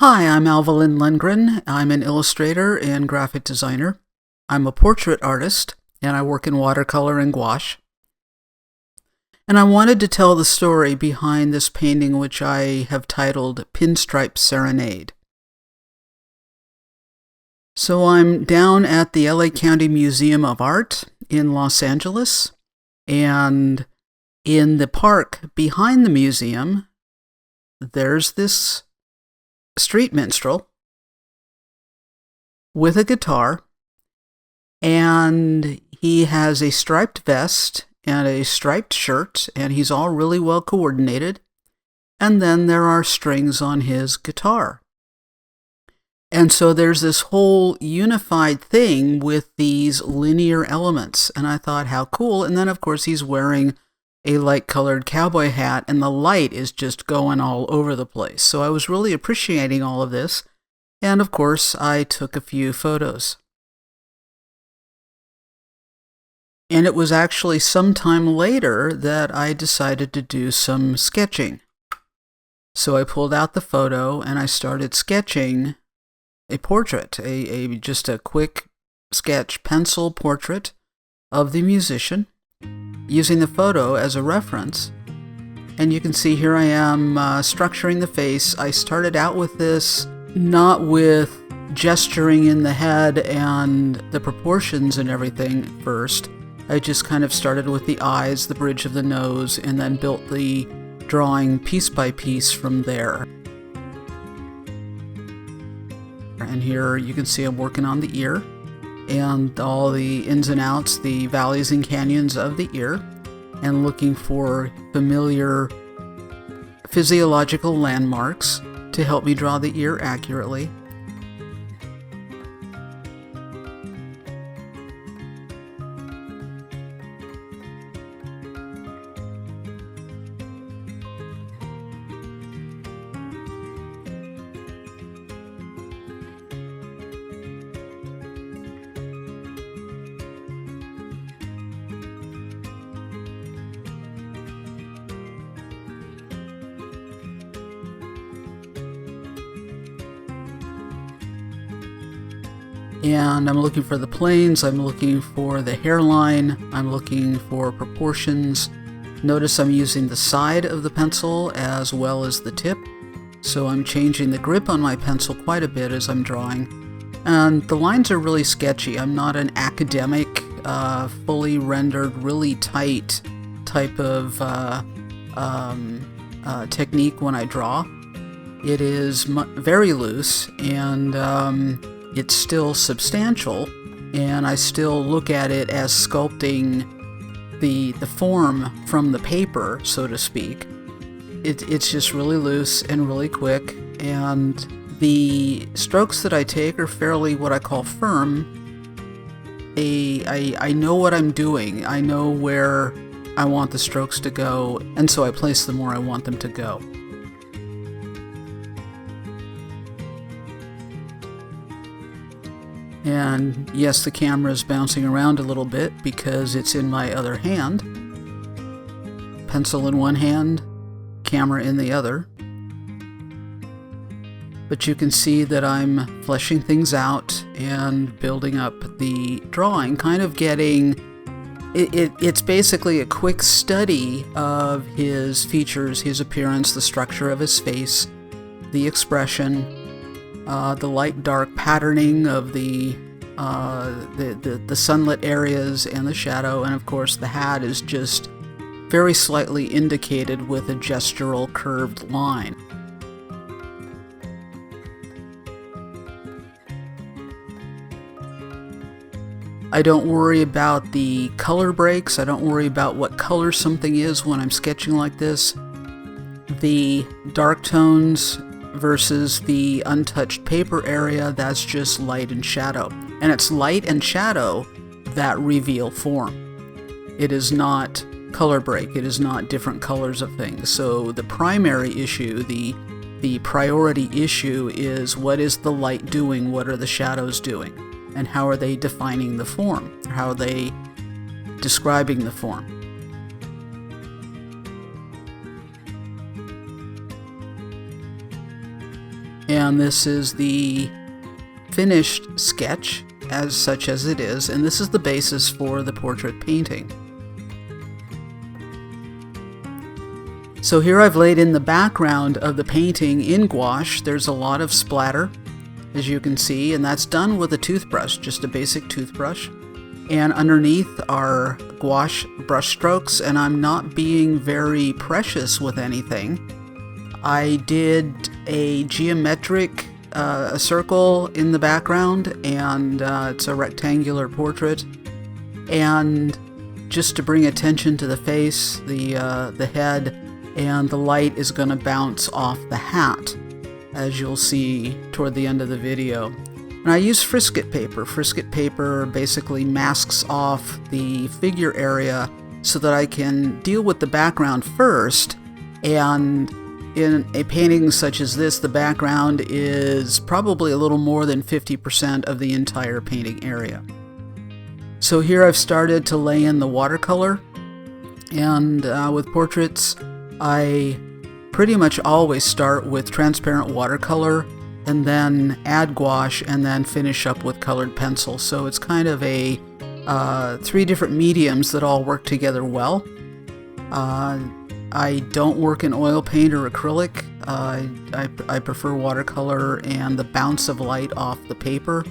Hi, I'm Alvalyn Lundgren. I'm an illustrator and graphic designer. I'm a portrait artist, and I work in watercolor and gouache. And I wanted to tell the story behind this painting, which I have titled Pinstripe Serenade. So I'm down at the LA County Museum of Art in Los Angeles, and in the park behind the museum, there's this street minstrel with a guitar, and he has a striped vest and a striped shirt, and he's all really well coordinated, and then there are strings on his guitar. And so there's this whole unified thing with these linear elements, and I thought, how cool. And then, of course, he's wearing a light-colored cowboy hat, and the light is just going all over the place. So I was really appreciating all of this, and of course, I took a few photos. And it was actually sometime later that I decided to do some sketching. So I pulled out the photo, and I started sketching a portrait, just a quick sketch pencil portrait of the musician, using the photo as a reference. And you can see here I am structuring the face. I started out with this not with gesturing in the head and the proportions and everything first. I just kind of started with the eyes, the bridge of the nose, and then built the drawing piece by piece from there. And here you can see I'm working on the ear and all the ins and outs, the valleys and canyons of the ear, and looking for familiar physiological landmarks to help me draw the ear accurately. And I'm looking for the planes, I'm looking for the hairline, I'm looking for proportions. Notice I'm using the side of the pencil as well as the tip, so I'm changing the grip on my pencil quite a bit as I'm drawing. And the lines are really sketchy. I'm not an academic, fully rendered, really tight type of technique when I draw. It is very loose, and it's still substantial, and I still look at it as sculpting the form from the paper, so to speak. It's just really loose and really quick, and the strokes that I take are fairly what I call firm. I know what I'm doing. I know where I want the strokes to go, and so I place them where I want them to go. And yes, the camera is bouncing around a little bit because it's in my other hand. Pencil in one hand, camera in the other. But you can see that I'm fleshing things out and building up the drawing, kind of getting... It's basically a quick study of his features, his appearance, the structure of his face, the expression, the light-dark patterning of the sunlit areas and the shadow, and of course the hat is just very slightly indicated with a gestural curved line. I don't worry about the color breaks. I don't worry about what color something is when I'm sketching like this. The dark tones versus the untouched paper area, that's just light and shadow. And it's light and shadow that reveal form. It is not color break. It is not different colors of things. So the primary issue, the priority issue is what is the light doing, what are the shadows doing, and how are they defining the form, or how are they describing the form. And this is the finished sketch, as such as it is, and this is the basis for the portrait painting. So here I've laid in the background of the painting in gouache. There's a lot of splatter, as you can see, and that's done with a toothbrush, just a basic toothbrush. And underneath are gouache brush strokes, and I'm not being very precious with anything. I did a geometric a circle in the background, and it's a rectangular portrait. And just to bring attention to the face, the head, and the light is going to bounce off the hat, as you'll see toward the end of the video. And I use frisket paper. Frisket paper basically masks off the figure area so that I can deal with the background first. And in a painting such as this, the background is probably a little more than 50% of the entire painting area. So here I've started to lay in the watercolor, and with portraits, I pretty much always start with transparent watercolor and then add gouache and then finish up with colored pencil. So it's kind of a 3 different mediums that all work together well. I don't work in oil paint or acrylic. I prefer watercolor and the bounce of light off the paper.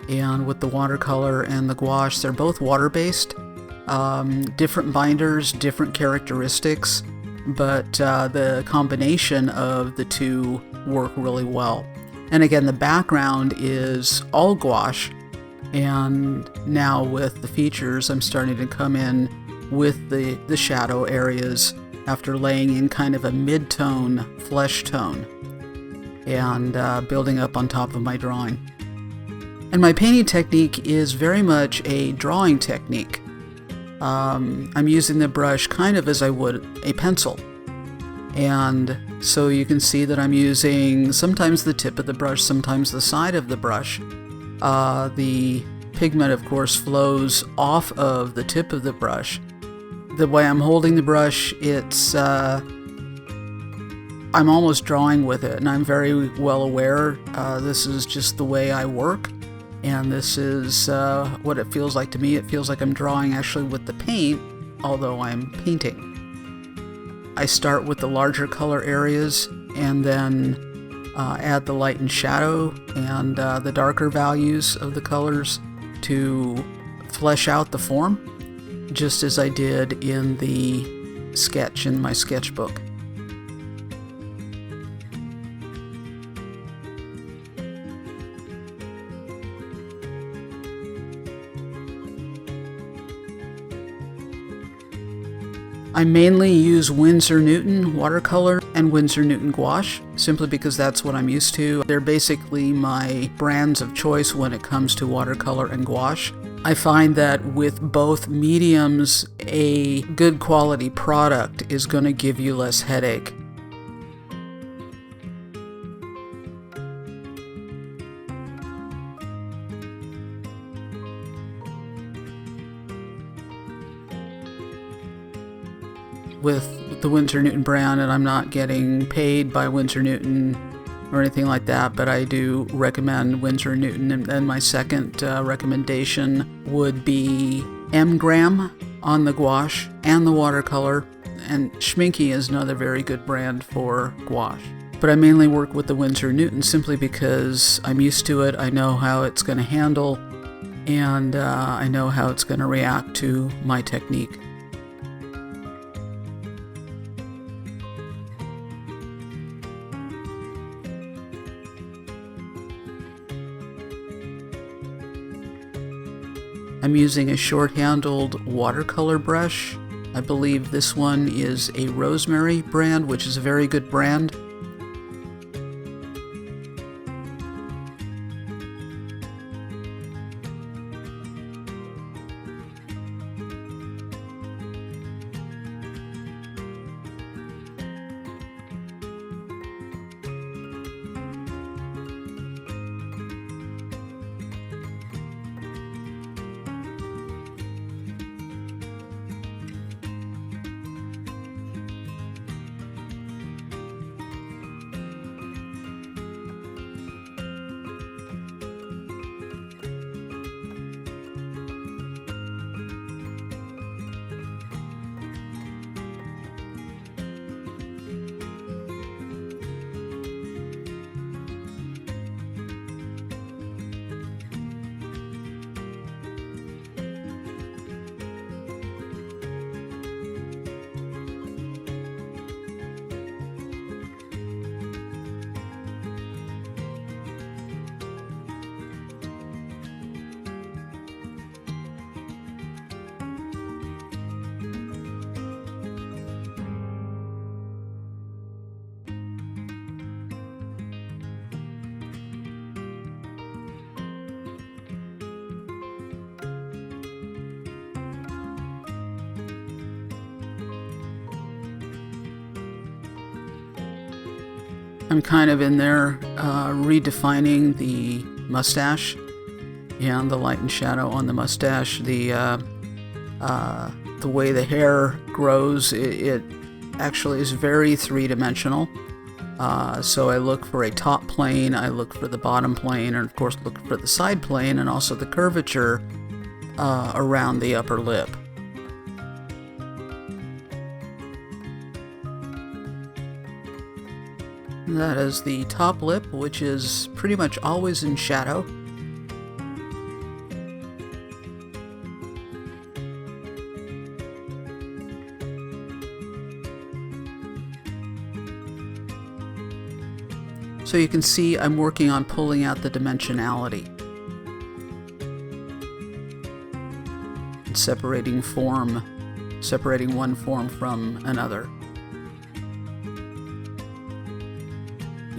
And with the watercolor and the gouache, they're both water-based. Different binders, different characteristics, but the combination of the two work really well. And again, the background is all gouache, and now with the features, I'm starting to come in with the shadow areas after laying in kind of a mid-tone flesh tone and building up on top of my drawing. And my painting technique is very much a drawing technique. I'm using the brush kind of as I would a pencil. And so you can see that I'm using sometimes the tip of the brush, sometimes the side of the brush. The pigment, of course, flows off of the tip of the brush. The way I'm holding the brush, it's I'm almost drawing with it, and I'm very well aware this is just the way I work, and this is what it feels like to me. It feels like I'm drawing actually with the paint, although I'm painting. I start with the larger color areas and then add the light and shadow and the darker values of the colors to flesh out the form, just as I did in the sketch in my sketchbook. I mainly use Winsor Newton watercolor and Winsor Newton gouache, simply because that's what I'm used to. They're basically my brands of choice when it comes to watercolor and gouache. I find that with both mediums, a good quality product is going to give you less headache. With the Winsor Newton brand, and I'm not getting paid by Winsor Newton or anything like that, but I do recommend Winsor Newton. And my second recommendation would be M-Gram on the gouache and the watercolor, and Schminky is another very good brand for gouache. But I mainly work with the Winsor Newton simply because I'm used to it, I know how it's going to handle, and I know how it's going to react to my technique. I'm using a short-handled watercolor brush. I believe this one is a Rosemary brand, which is a very good brand. I'm kind of in there redefining the mustache and the light and shadow on the mustache. The way the hair grows, it actually is very three-dimensional. So I look for a top plane, I look for the bottom plane, and of course look for the side plane, and also the curvature around the upper lip. That is the top lip, which is pretty much always in shadow. So you can see I'm working on pulling out the dimensionality and separating one form from another.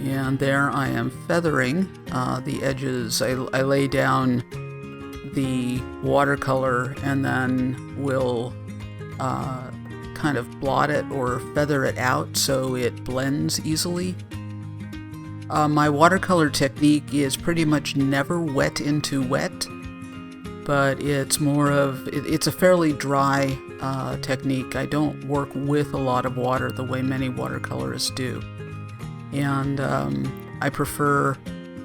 And there I am feathering the edges. I lay down the watercolor and then will kind of blot it or feather it out so it blends easily. My watercolor technique is pretty much never wet into wet, but it's a fairly dry technique. I don't work with a lot of water the way many watercolorists do. And I prefer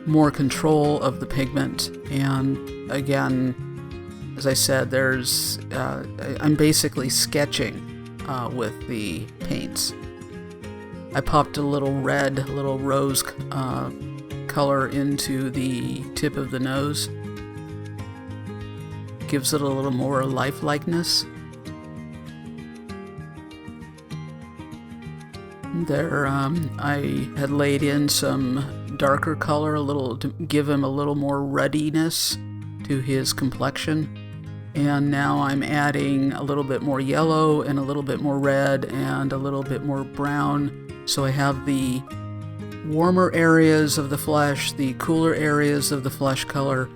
more control of the pigment. And again, as I said, I'm basically sketching with the paints. I popped a little rose color into the tip of the nose. Gives it a little more lifelikeness. There, I had laid in some darker color, to give him a little more ruddiness to his complexion. And now I'm adding a little bit more yellow and a little bit more red and a little bit more brown. So I have the warmer areas of the flesh, the cooler areas of the flesh color,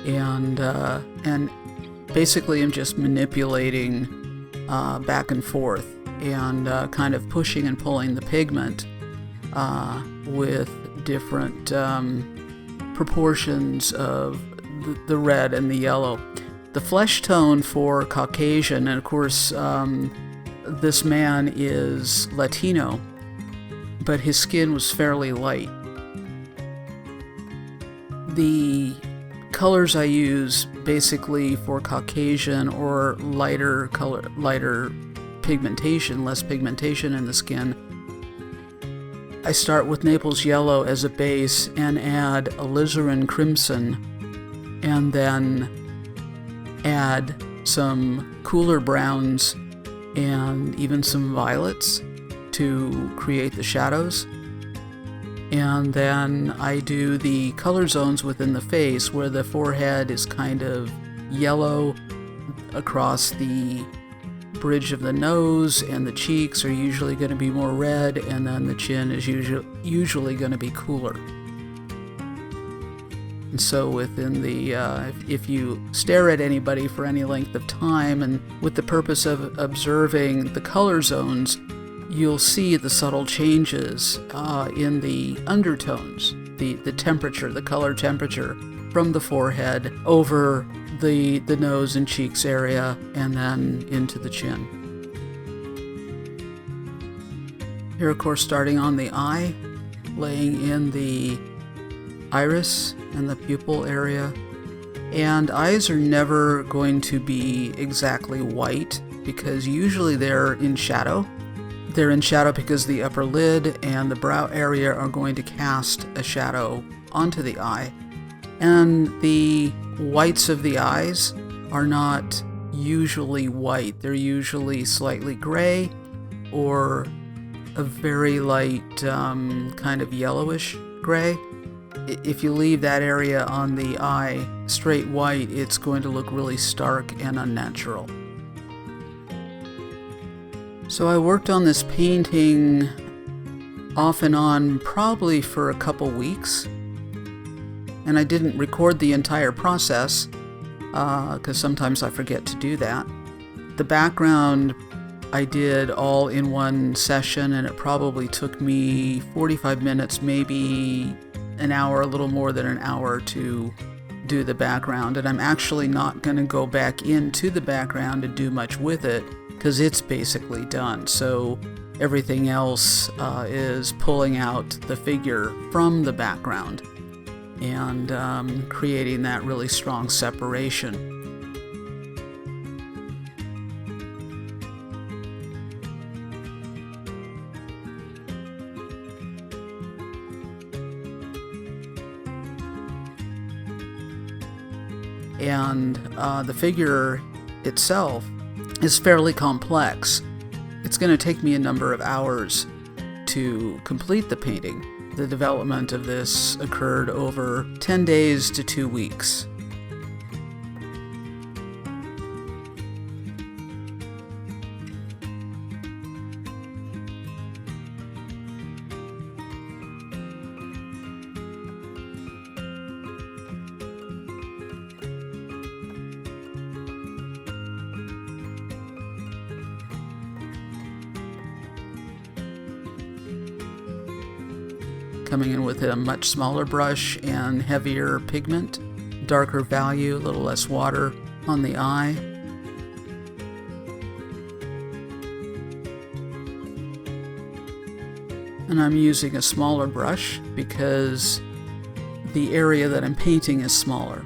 and basically I'm just manipulating back and forth. And kind of pushing and pulling the pigment with different proportions of the red and the yellow. The flesh tone for Caucasian, and of course this man is Latino, but his skin was fairly light. The colors I use basically for Caucasian or lighter pigmentation, less pigmentation in the skin. I start with Naples yellow as a base and add alizarin crimson, and then add some cooler browns and even some violets to create the shadows. And then I do the color zones within the face, where the forehead is kind of yellow across the bridge of the nose, and the cheeks are usually going to be more red, and then the chin is usually going to be cooler. And so within the, if you stare at anybody for any length of time and with the purpose of observing the color zones, you'll see the subtle changes in the undertones, the temperature, the color temperature from the forehead over the nose and cheeks area, and then into the chin. Here, of course, starting on the eye, laying in the iris and the pupil area. And eyes are never going to be exactly white, because usually they're in shadow. They're in shadow because the upper lid and the brow area are going to cast a shadow onto the eye. And the whites of the eyes are not usually white. They're usually slightly gray or a very light kind of yellowish gray. If you leave that area on the eye straight white, it's going to look really stark and unnatural. So I worked on this painting off and on probably for a couple weeks. And I didn't record the entire process because sometimes I forget to do that. The background I did all in one session, and it probably took me 45 minutes, maybe an hour, a little more than an hour to do the background. And I'm actually not going to go back into the background and do much with it because it's basically done. So everything else is pulling out the figure from the background and creating that really strong separation. And the figure itself is fairly complex. It's going to take me a number of hours to complete the painting. The development of this occurred over 10 days to 2 weeks. Coming in with a much smaller brush and heavier pigment, darker value, a little less water on the eye. And I'm using a smaller brush because the area that I'm painting is smaller.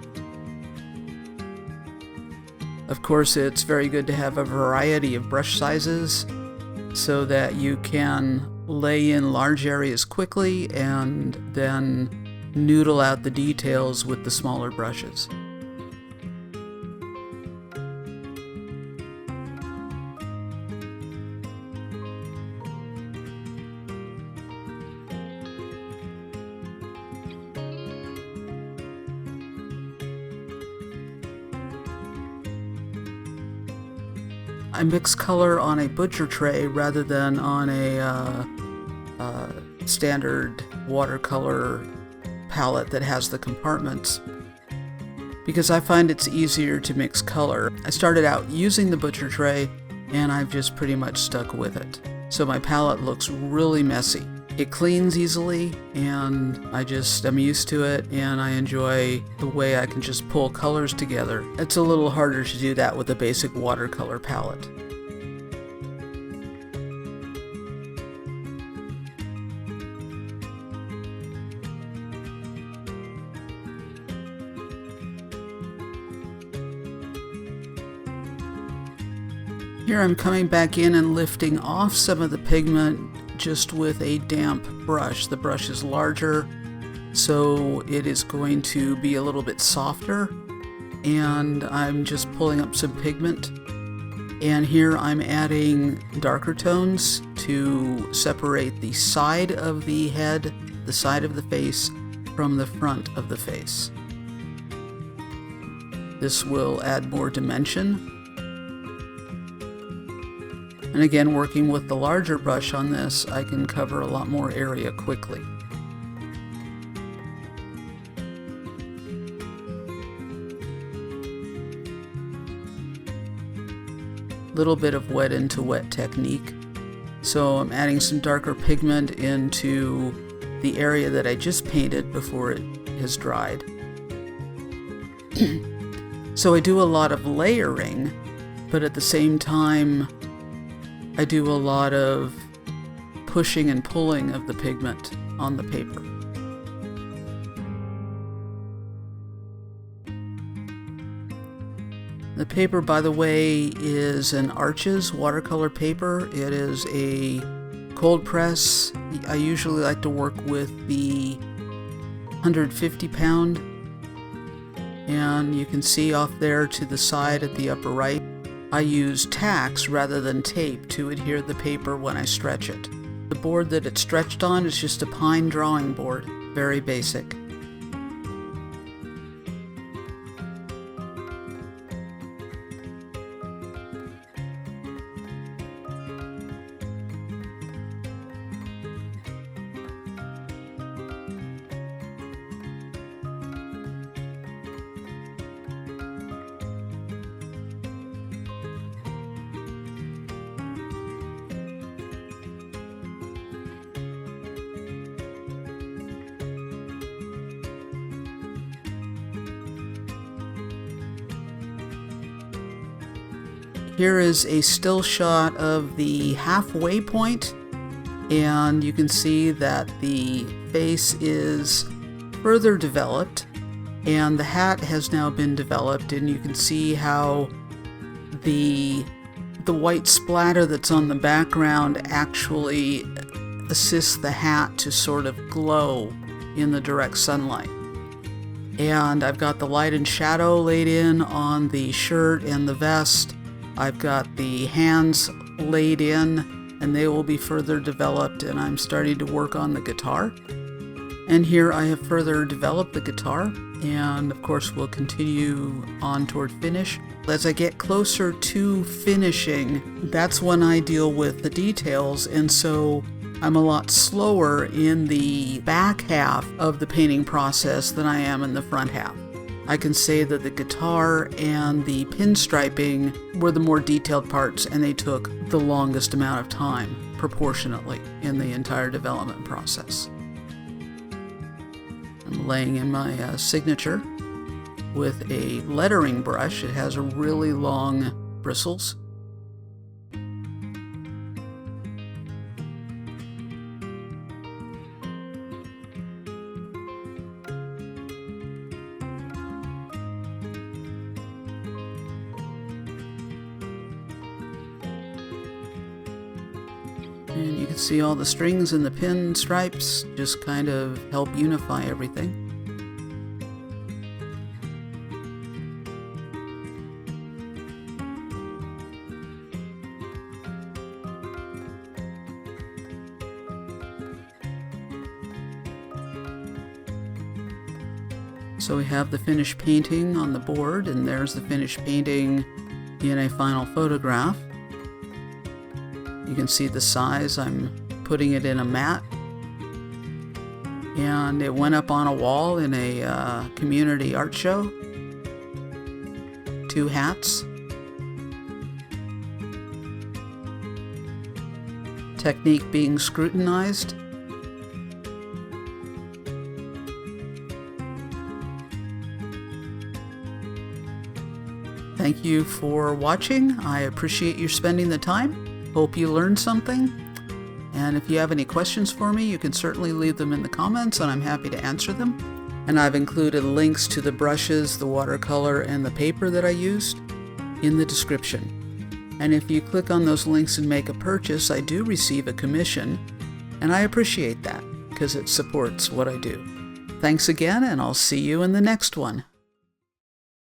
Of course, it's very good to have a variety of brush sizes so that you can lay in large areas quickly and then noodle out the details with the smaller brushes. I mix color on a butcher tray rather than on a standard watercolor palette that has the compartments, because I find it's easier to mix color. I started out using the butcher tray and I've just pretty much stuck with it. So my palette looks really messy. It cleans easily and I'm used to it, and I enjoy the way I can just pull colors together. It's a little harder to do that with a basic watercolor palette. Here I'm coming back in and lifting off some of the pigment just with a damp brush. The brush is larger, so it is going to be a little bit softer, and I'm just pulling up some pigment. And here I'm adding darker tones to separate the side of the head, the side of the face, from the front of the face. This will add more dimension. And again, working with the larger brush on this, I can cover a lot more area quickly. Little bit of wet into wet technique. So I'm adding some darker pigment into the area that I just painted before it has dried. So I do a lot of layering, but at the same time, I do a lot of pushing and pulling of the pigment on the paper. The paper, by the way, is an Arches watercolor paper. It is a cold press. I usually like to work with the 150 pound. And you can see off there to the side at the upper right, I use tacks rather than tape to adhere the paper when I stretch it. The board that it's stretched on is just a pine drawing board, very basic. Here is a still shot of the halfway point, and you can see that the face is further developed, and the hat has now been developed, and you can see how the white splatter that's on the background actually assists the hat to sort of glow in the direct sunlight. And I've got the light and shadow laid in on the shirt and the vest. I've got the hands laid in, and they will be further developed, and I'm starting to work on the guitar. And here I have further developed the guitar, and of course we'll continue on toward finish. As I get closer to finishing, that's when I deal with the details, and so I'm a lot slower in the back half of the painting process than I am in the front half. I can say that the guitar and the pinstriping were the more detailed parts, and they took the longest amount of time, proportionately, in the entire development process. I'm laying in my signature with a lettering brush. It has really long bristles. And you can see all the strings and the pin stripes just kind of help unify everything. So we have the finished painting on the board, and there's the finished painting in a final photograph. You can see the size. I'm putting it in a mat, and it went up on a wall in a community art show. 2 hats. Technique being scrutinized. Thank you for watching. I appreciate you spending the time. Hope you learned something. And if you have any questions for me, you can certainly leave them in the comments, and I'm happy to answer them. And I've included links to the brushes, the watercolor, and the paper that I used in the description. And if you click on those links and make a purchase, I do receive a commission, and I appreciate that because it supports what I do. Thanks again, and I'll see you in the next one.